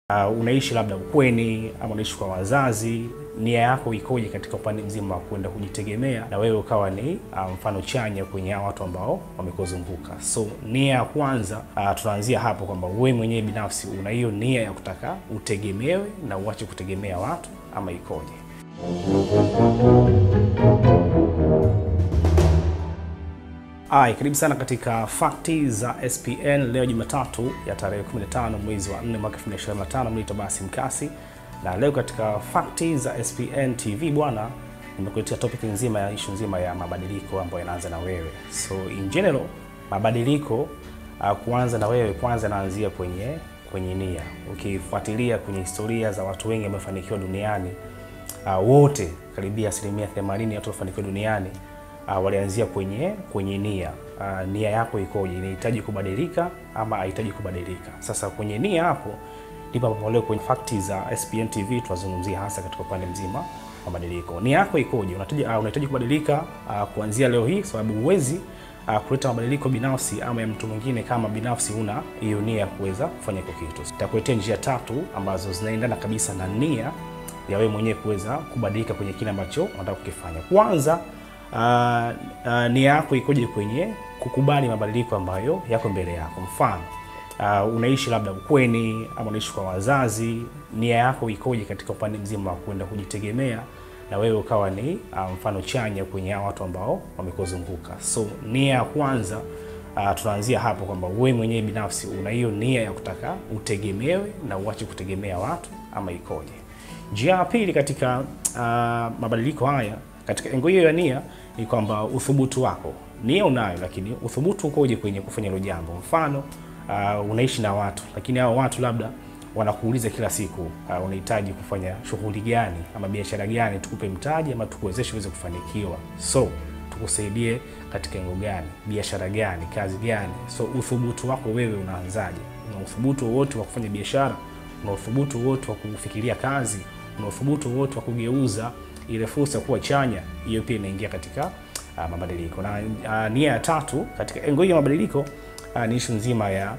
Unaishi labda ukweni ama unaishi kwa wazazi, nia yako ikoje katika upande mzima wa kwenda kujitegemea na wewe ukawa ni mfano chanya kwenye watu ambao wamekuzunguka. So nia ya kwanza tunaanzia hapo kwamba wewe mwenyewe binafsi una hiyo nia ya kutaka utegemewe na uache kutegemea watu ama ikoje? Karibu sana katika Fakti za SPN. Leo Jumatatu ya tarehe 15 mwezi wa 4 mwaka 2025. Mimi Tobias Mkasi, na leo katika Fakti za SPN TV bwana, nimekuletea topic nzima ya issue nzima ya mabadiliko ambayo yanaanza na wewe. So in general, mabadiliko kuanza na wewe kwanza naanzia kwenye nia. Ukifuatilia kwenye historia za watu wengi wamefanikiwa duniani, wote karibia 80% ya watu wafanikiwa duniani walianzia kwenye nia. Nia yako ikoje? Inahitaji kubadilika ama haihitaji kubadilika? Sasa kwenye nia hapo ndipo ambapo leo kwenye Fakti za SPN TV tunazungumzia hasa katika upande mzima wa mabadiliko. Nia yako ikoje? Unahitaji kubadilika kuanzia leo hii, sababu huwezi kuleta mabadiliko binafsi ama ya mtu mwingine kama binafsi una hiyo nia ya kuweza kufanya kitu. Nitakuletea njia 3 ambazo zinaendana kabisa na nia ya wewe mwenyewe kuweza kubadilika kwenye kile ambacho unataka kukifanya. Kwanza, nia yako ikoje kwenye kukubali mabadiliko ambayo yako mbele yako. Mfano, unaishi labda ukweni ama unaishi kwa wazazi, nia yako ikoje katika upande mzima wa kwenda kujitegemea na wewe ukawa ni mfano chanya kwenye watu ambao wamekuzunguka. So nia ya kwanza tunaanzia hapo kwamba wewe mwenyewe binafsi una hiyo nia ya kutaka utegemewe na uache kutegemea watu ama ikoje. Njia ya pili katika mabadiliko haya katika engo hiyo ya nia ni kwamba uthubutu wako. Nia unayo, lakini uthubutu ukoje kwenye kufanya hilo jambo. Mfano, unaishi na watu, lakini hao watu labda wanakuuliza kila siku unahitaji kufanya shughuli gani ama biashara gani, tukupe mtaji ama tukuwezeshe uweze kufanikiwa. So tukusaidie katika engo gani, biashara gani, kazi gani? So uthubutu wako wewe unaanzaje? Una uthubutu wote wa kufanya biashara? Una uthubutu wote wa kufikiria kazi? Una uthubutu wote wa kugeuza ile fursa kuwa chanya? Hiyo pia inaingia katika mabadiliko. Na nia ya 3 katika engo ya mabadiliko ni issue nzima ya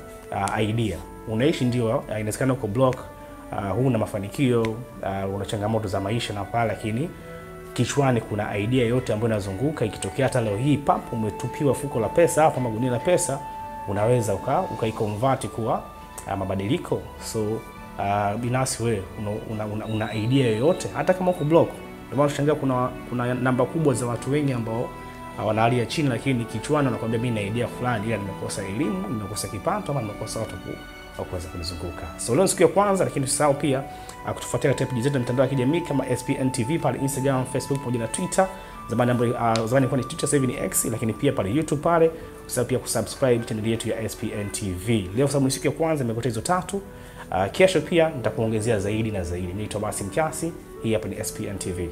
idea. Unaishi ndio, inawezekana uko block, huna mafanikio, una changamoto za maisha na pale, lakini kichwani kuna idea yote ambayo inazunguka. Ikitokea hata leo hii papo umetupiwa fuko la pesa hapa, magunia la pesa, unaweza ukaiconvert kuwa mabadiliko. So binafsi wewe una idea yoyote hata kama uko block. Ndio maana tunashangaa kuna namba kubwa za watu wengi ambao wanalia chini, lakini kichwani wanakuambia mimi na idea fulani, ila nimekosa elimu, nimekosa kipato ama nimekosa watu wa kuweza kunizunguka. So leo siku ya kwanza, lakini usisahau pia kutufuatia katika peji zetu za mitandao ya kijamii kama SPN TV pale Instagram, Facebook pamoja na Twitter. Zamani ilikuwa ni Twitter, sasa hivi ni X, lakini pia pale YouTube pale. Usisahau pia kusubscribe channel yetu ya SPN TV. Leo sababu ni siku ya kwanza nimekuletea hizo 3. Kesho pia nitakuongezea zaidi na zaidi. Mimi Tobias Mkasi, hii hapa ni SPN TV.